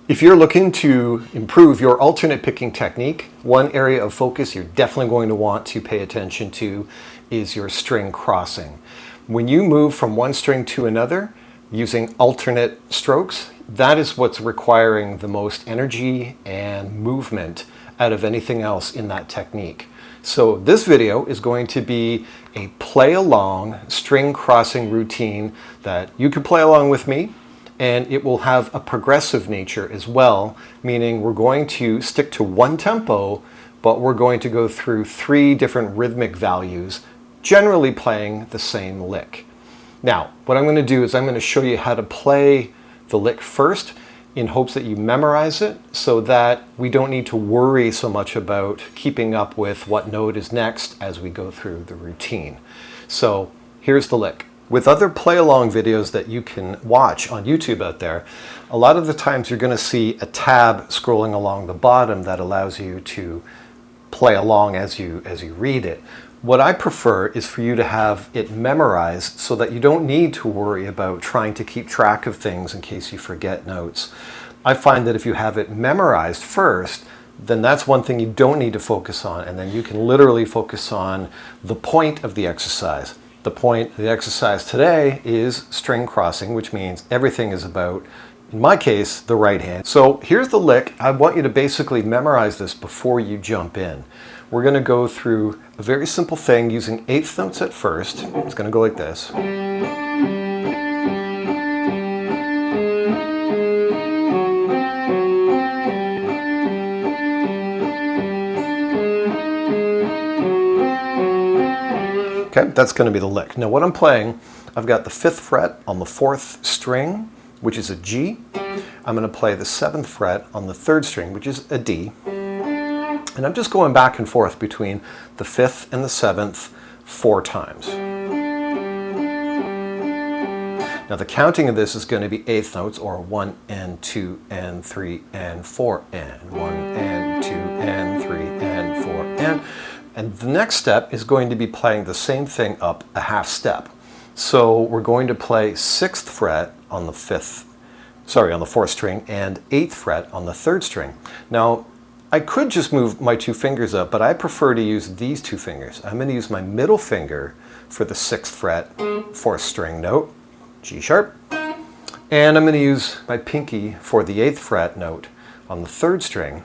If you're looking to improve your alternate picking technique, one area of focus you're definitely going to want to pay attention to is your string crossing. When you move from one string to another using alternate strokes, that is what's requiring the most energy and movement out of anything else in that technique. So this video is going to be a play along string crossing routine that you can play along with me, and it will have a progressive nature as well, meaning we're going to stick to one tempo, but we're going to go through 3 different rhythmic values, generally playing the same lick. Now, what I'm going to do is I'm going to show you how to play the lick first in hopes that you memorize it so that we don't need to worry so much about keeping up with what note is next as we go through the routine. So here's the lick. With other play-along videos that you can watch on YouTube out there, a lot of the times you're going to see a tab scrolling along the bottom that allows you to play along as you read it. What I prefer is for you to have it memorized so that you don't need to worry about trying to keep track of things in case you forget notes. I find that if you have it memorized first, then that's one thing you don't need to focus on, and then you can literally focus on the point of the exercise. The point of the exercise today is string crossing, which means everything is about, in my case, the right hand. So here's the lick. I want you to basically memorize this before you jump in. We're going to go through a very simple thing using 8th notes at first. It's going to go like this. Okay, that's going to be the lick. Now what I'm playing, I've got the 5th fret on the 4th string, which is a G. I'm going to play the 7th fret on the 3rd string, which is a D. And I'm just going back and forth between the 5th and the 7th 4 times. Now the counting of this is going to be 8th notes, or 1 and 2 and 3 and 4 and 1 and 2 and 3 and 4 and the next step is going to be playing the same thing up a half step. So we're going to play 6th fret on the 4th string and 8th fret on the 3rd string. Now I could just move my 2 fingers up, but I prefer to use these 2 fingers. I'm going to use my middle finger for the 6th fret 4th string note, G sharp, and I'm going to use my pinky for the 8th fret note on the 3rd string.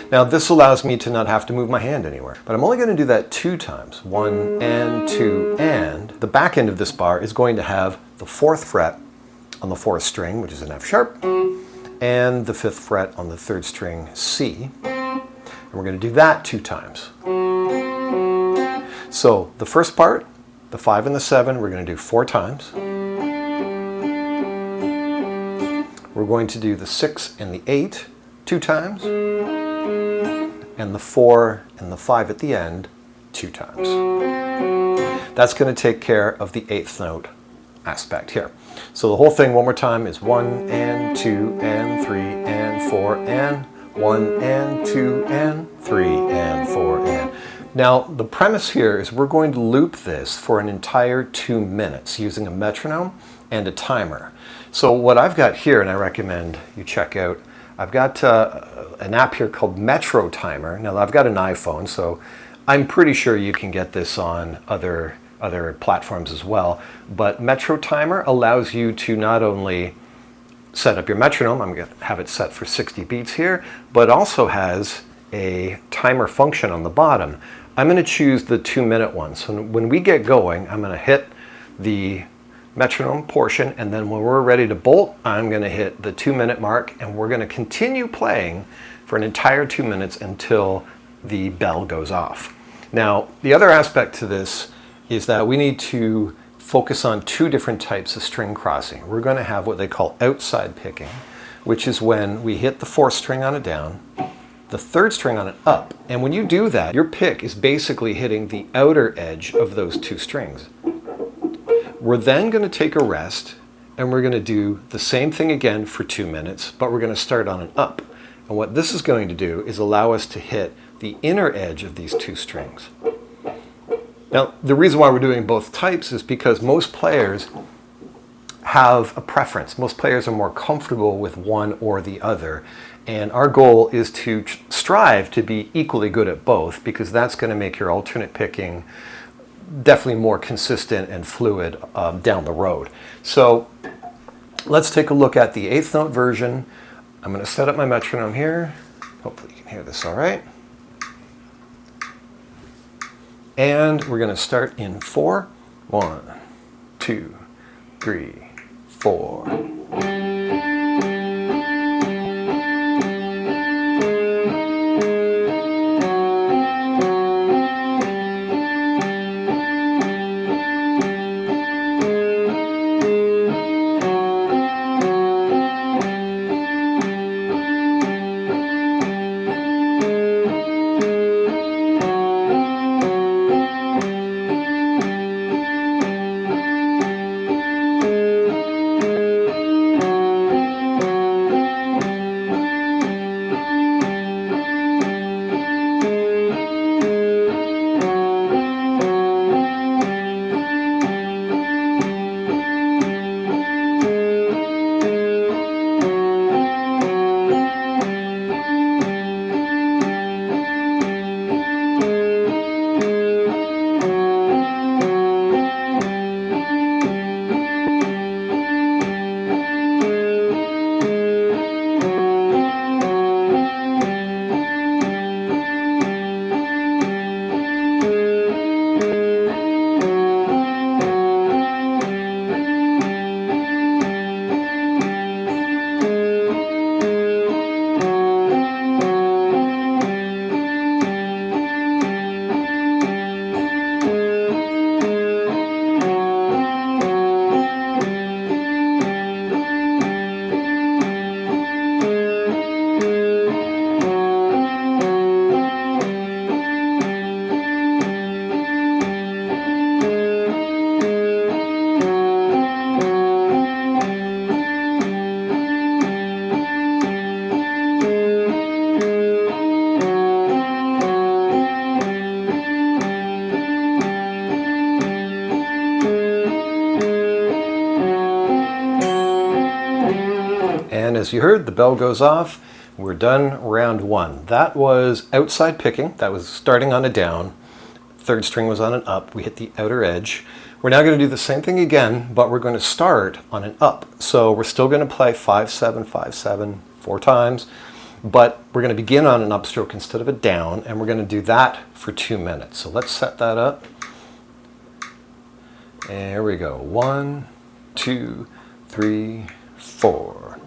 Now this allows me to not have to move my hand anywhere, but I'm only going to do that 2 times. 1 and 2 and. The back end of this bar is going to have the 4th fret on the 4th string, which is an F sharp, and the 5th fret on the 3rd string, C. And we're going to do that 2 times. So the first part, the 5 and the 7, we're going to do 4 times. We're going to do the 6 and the 8 2 times. And the 4 and the 5 at the end 2 times. That's going to take care of the 8th note aspect here. So the whole thing one more time is 1 and 2 and 3 and 4 and 1 and 2 and 3 and 4 and. Now the premise here is we're going to loop this for an entire 2 minutes using a metronome and a timer. So what I've got here, and I recommend you check out, I've got an app here called Metro Timer. Now I've got an iPhone, so I'm pretty sure you can get this on other platforms as well. But Metro Timer allows you to not only set up your metronome, I'm going to have it set for 60 beats here, but also has a timer function on the bottom. I'm going to choose the 2-minute one. So when we get going, I'm going to hit the metronome portion, and then when we're ready to bolt, I'm going to hit the 2-minute mark, and we're going to continue playing for an entire 2 minutes until the bell goes off. Now, the other aspect to this is that we need to focus on 2 different types of string crossing. We're going to have what they call outside picking, which is when we hit the 4th string on a down, the 3rd string on an up, and when you do that, your pick is basically hitting the outer edge of those 2 strings. We're then going to take a rest, and we're going to do the same thing again for 2 minutes, but we're going to start on an up. And what this is going to do is allow us to hit the inner edge of these 2 strings. Now, the reason why we're doing both types is because most players have a preference. Most players are more comfortable with one or the other. And our goal is to strive to be equally good at both, because that's going to make your alternate picking definitely more consistent and fluid down the road. So let's take a look at the eighth note version. I'm going to set up my metronome here. Hopefully you can hear this all right. And we're going to start in 4. 1, 2, 3, 4. And as you heard, the bell goes off. We're done round 1. That was outside picking. That was starting on a down. Third string was on an up. We hit the outer edge. We're now going to do the same thing again, but we're going to start on an up. So we're still going to play 5-7, 5-7 4 times, but we're going to begin on an upstroke instead of a down, and we're going to do that for 2 minutes. So let's set that up. And here we go. 1, 2, 3, 4.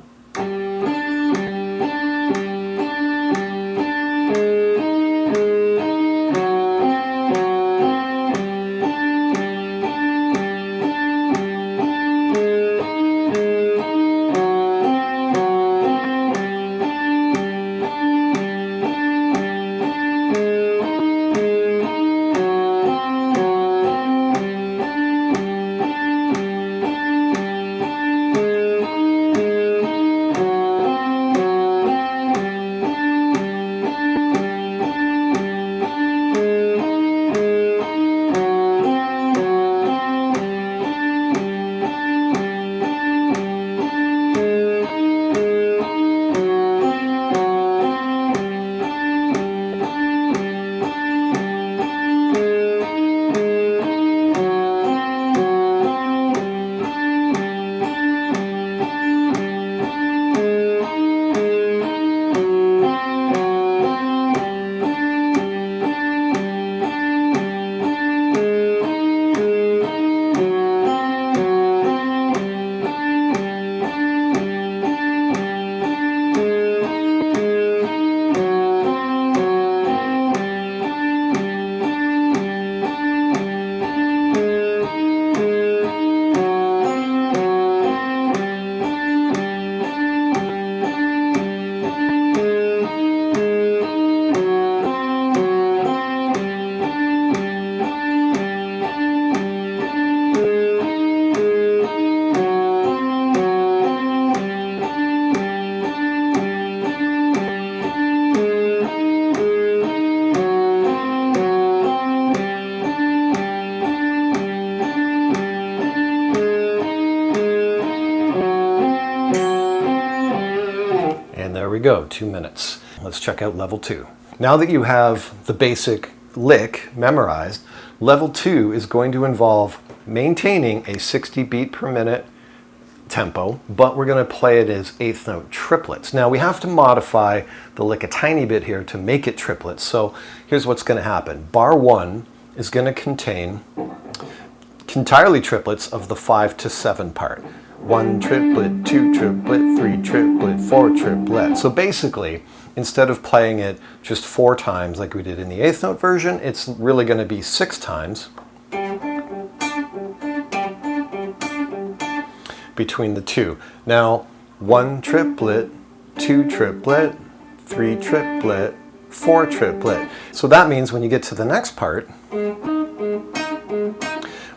And there we go, 2 minutes. Let's check out level 2. Now that you have the basic lick memorized, level 2 is going to involve maintaining a 60 beat per minute tempo, but we're going to play it as eighth note triplets. Now we have to modify the lick a tiny bit here to make it triplets. So here's what's going to happen. Bar 1 is going to contain entirely triplets of the 5 to 7 part. 1 triplet, 2 triplet, 3 triplet, 4 triplet. So basically, instead of playing it just 4 times like we did in the eighth note version, it's really going to be 6 times between the two. Now, 1 triplet, 2 triplet, 3 triplet, 4 triplet. So that means when you get to the next part,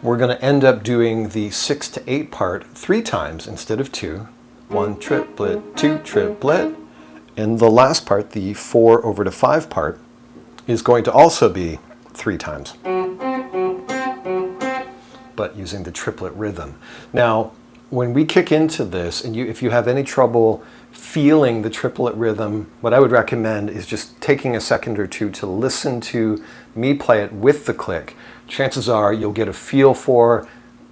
we're going to end up doing the 6 to 8 part 3 times instead of 2. 1 triplet, 2 triplet, and the last part, the 4 over to 5 part, is going to also be 3 times, but using the triplet rhythm. Now, when we kick into this, and if you have any trouble feeling the triplet rhythm, what I would recommend is just taking a second or two to listen to me play it with the click. Chances are you'll get a feel for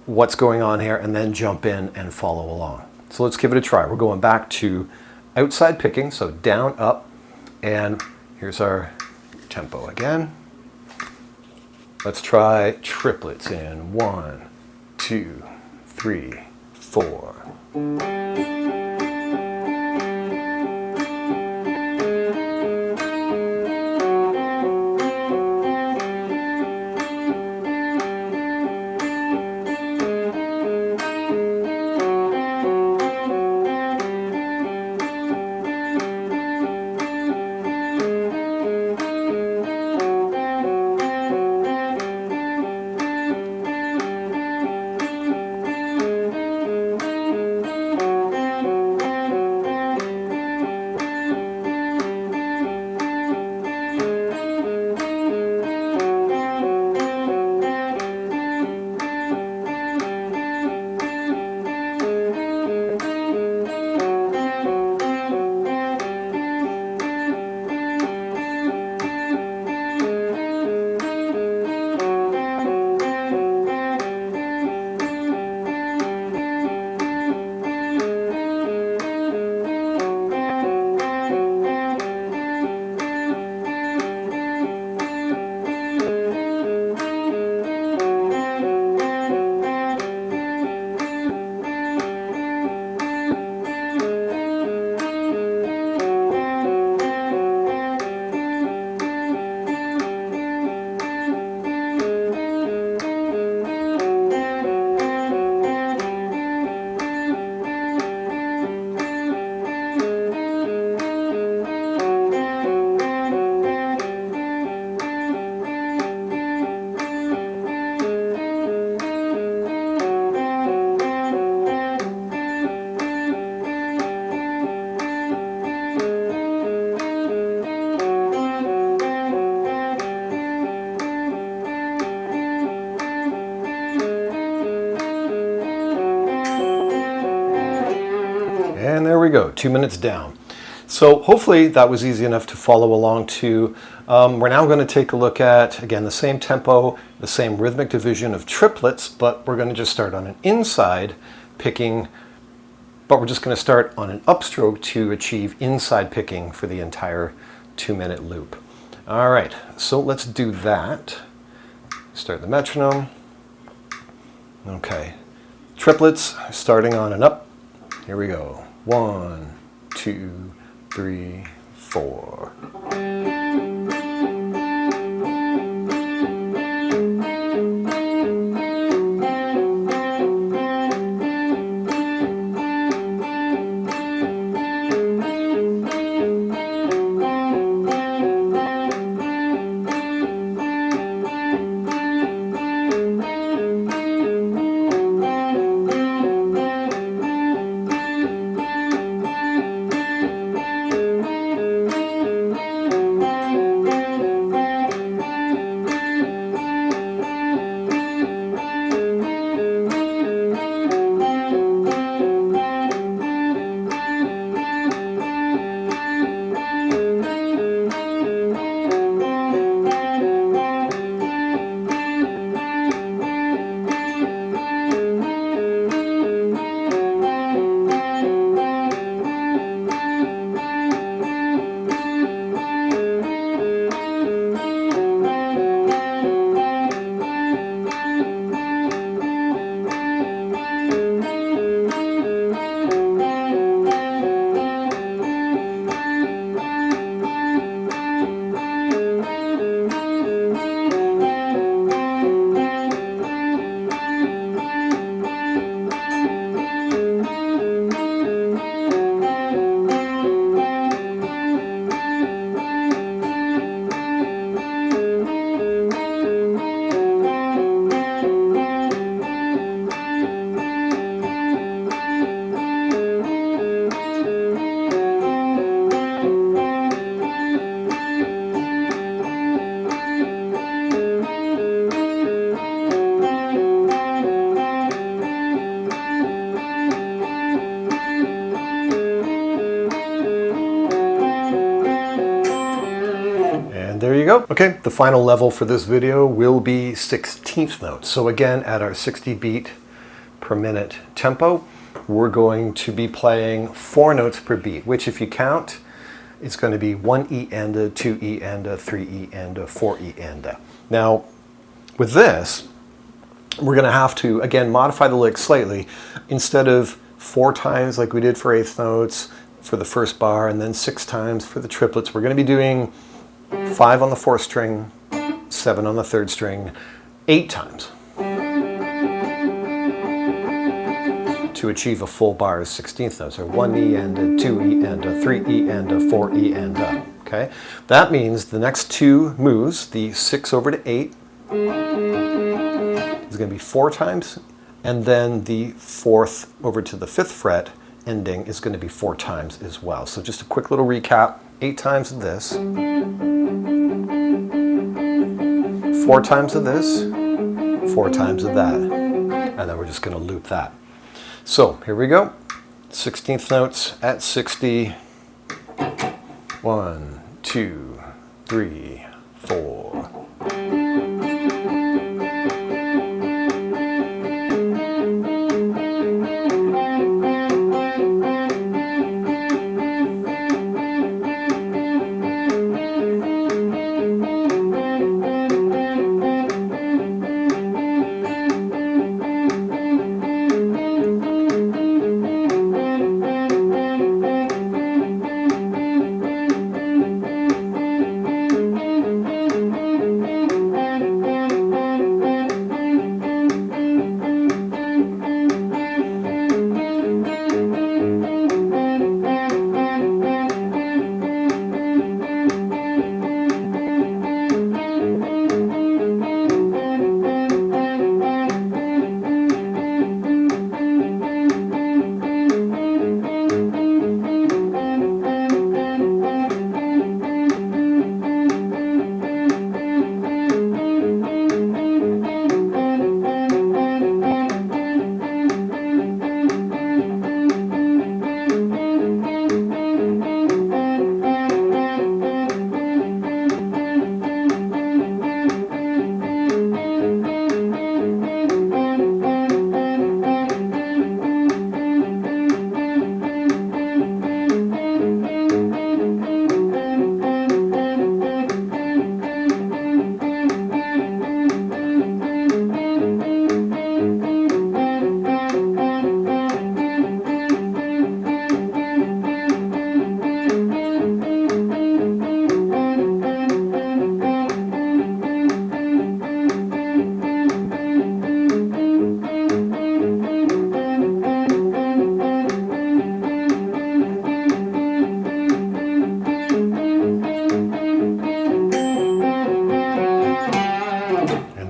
what's going on here and then jump in and follow along. So let's give it a try. We're going back to outside picking, so down, up, and here's our tempo again. Let's try triplets in 1, 2, 3, 4. And there we go, 2 minutes down. So hopefully that was easy enough to follow along to. We're now going to take a look at, again, the same tempo, the same rhythmic division of triplets, but we're going to just start on an inside picking, but we're just going to start on an upstroke to achieve inside picking for the entire 2-minute loop. All right, so let's do that. Start the metronome. Okay, triplets starting on an up. Here we go. 1, 2, 3, 4. there you go. Okay, the final level for this video will be 16th notes. So again, at our 60 beat per minute tempo, we're going to be playing 4 notes per beat, which if you count, it's going to be 1 E and 2 E and 3 E and 4 E and. Now, with this, we're going to have to, again, modify the lick slightly. Instead of 4 times like we did for 8th notes for the first bar and then 6 times for the triplets, we're going to be doing 5 on the 4th string, 7 on the 3rd string, 8 times to achieve a full bar of 16th notes, or 1 E and 2 E and 3 E and 4 E and. Okay, that means the next 2 moves, the 6 over to 8, is going to be 4 times, and then the 4th over to the 5th fret ending is going to be 4 times as well. So just a quick little recap: 8 times of this, 4 times of this, 4 times of that, and then we're just going to loop that. So here we go. 16th notes at 60. 1, 2, 3, 4.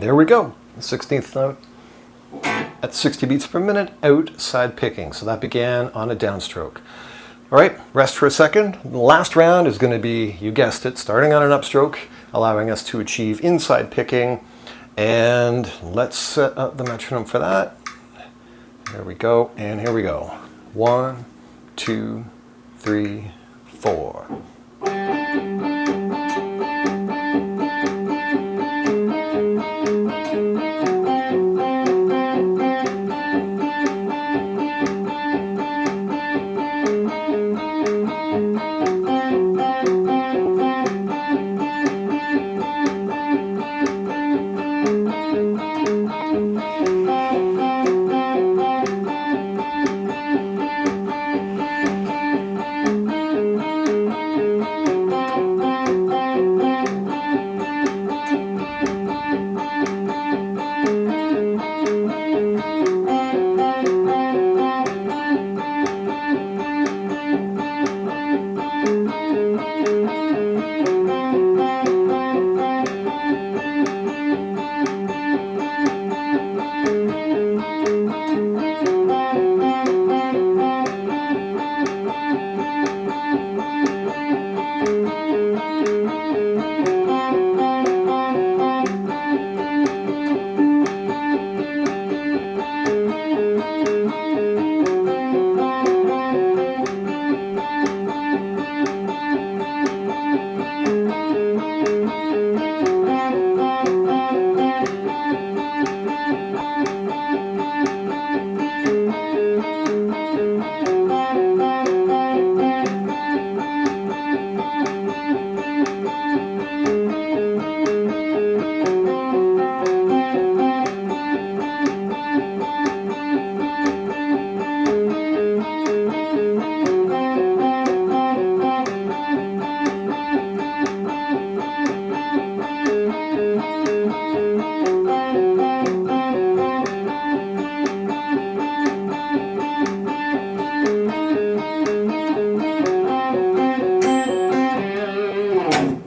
There we go, the 16th note at 60 beats per minute, outside picking. So that began on a downstroke. All right, rest for a second. The last round is going to be, you guessed it, starting on an upstroke, allowing us to achieve inside picking. And let's set up the metronome for that. There we go, and here we go. 1, 2, 3, 4.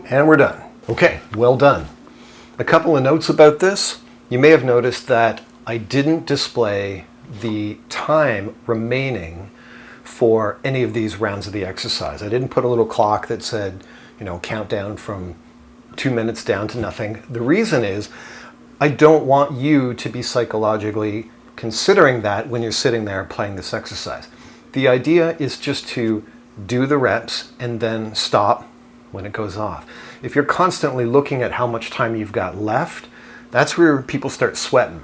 And we're done. Okay, well done. A couple of notes about this. You may have noticed that I didn't display the time remaining for any of these rounds of the exercise. I didn't put a little clock that said, countdown from 2 minutes down to nothing. The reason is I don't want you to be psychologically considering that when you're sitting there playing this exercise. The idea is just to do the reps and then stop when it goes off. If you're constantly looking at how much time you've got left, that's where people start sweating.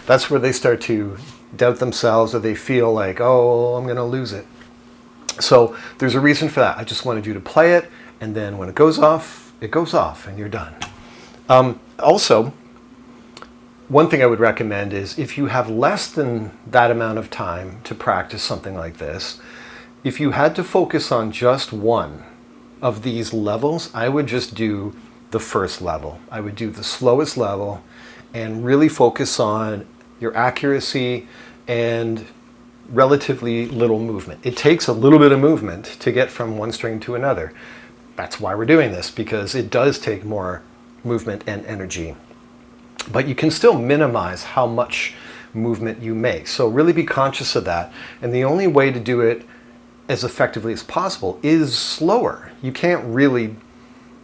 That's where they start to doubt themselves, or they feel like, oh, I'm going to lose it. So there's a reason for that. I just wanted you to play it, and then when it goes off, and you're done. Also, one thing I would recommend is if you have less than that amount of time to practice something like this, if you had to focus on just one of these levels, I would just do the first level. I would do the slowest level and really focus on your accuracy and relatively little movement. It takes a little bit of movement to get from one string to another. That's why we're doing this, because it does take more movement and energy. But you can still minimize how much movement you make. So really be conscious of that. And the only way to do it as effectively as possible is slower. You can't really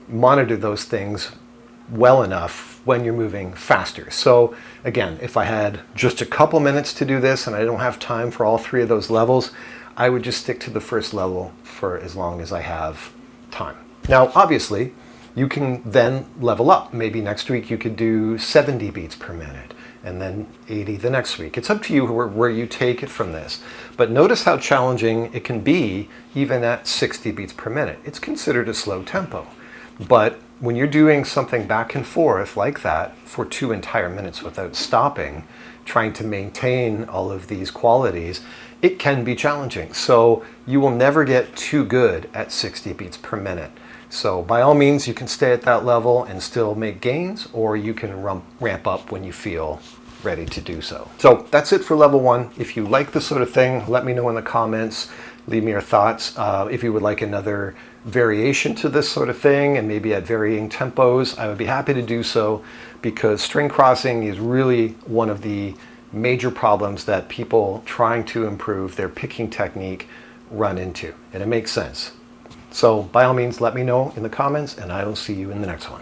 monitor those things well enough when you're moving faster. So again, if I had just a couple minutes to do this and I don't have time for all three of those levels, I would just stick to the first level for as long as I have time. Now, obviously, you can then level up. Maybe next week you could do 70 beats per minute and then 80 the next week. It's up to you where you take it from this. But notice how challenging it can be even at 60 beats per minute. It's considered a slow tempo. But when you're doing something back and forth like that for 2 entire minutes without stopping, trying to maintain all of these qualities, it can be challenging. So you will never get too good at 60 beats per minute. So by all means, you can stay at that level and still make gains, or you can ramp up when you feel ready to do so. So that's it for level 1. If you like this sort of thing, let me know in the comments. Leave me your thoughts. If you would like another variation to this sort of thing, and maybe at varying tempos, I would be happy to do so, because string crossing is really one of the major problems that people trying to improve their picking technique run into, and it makes sense. So by all means, let me know in the comments, and I will see you in the next one.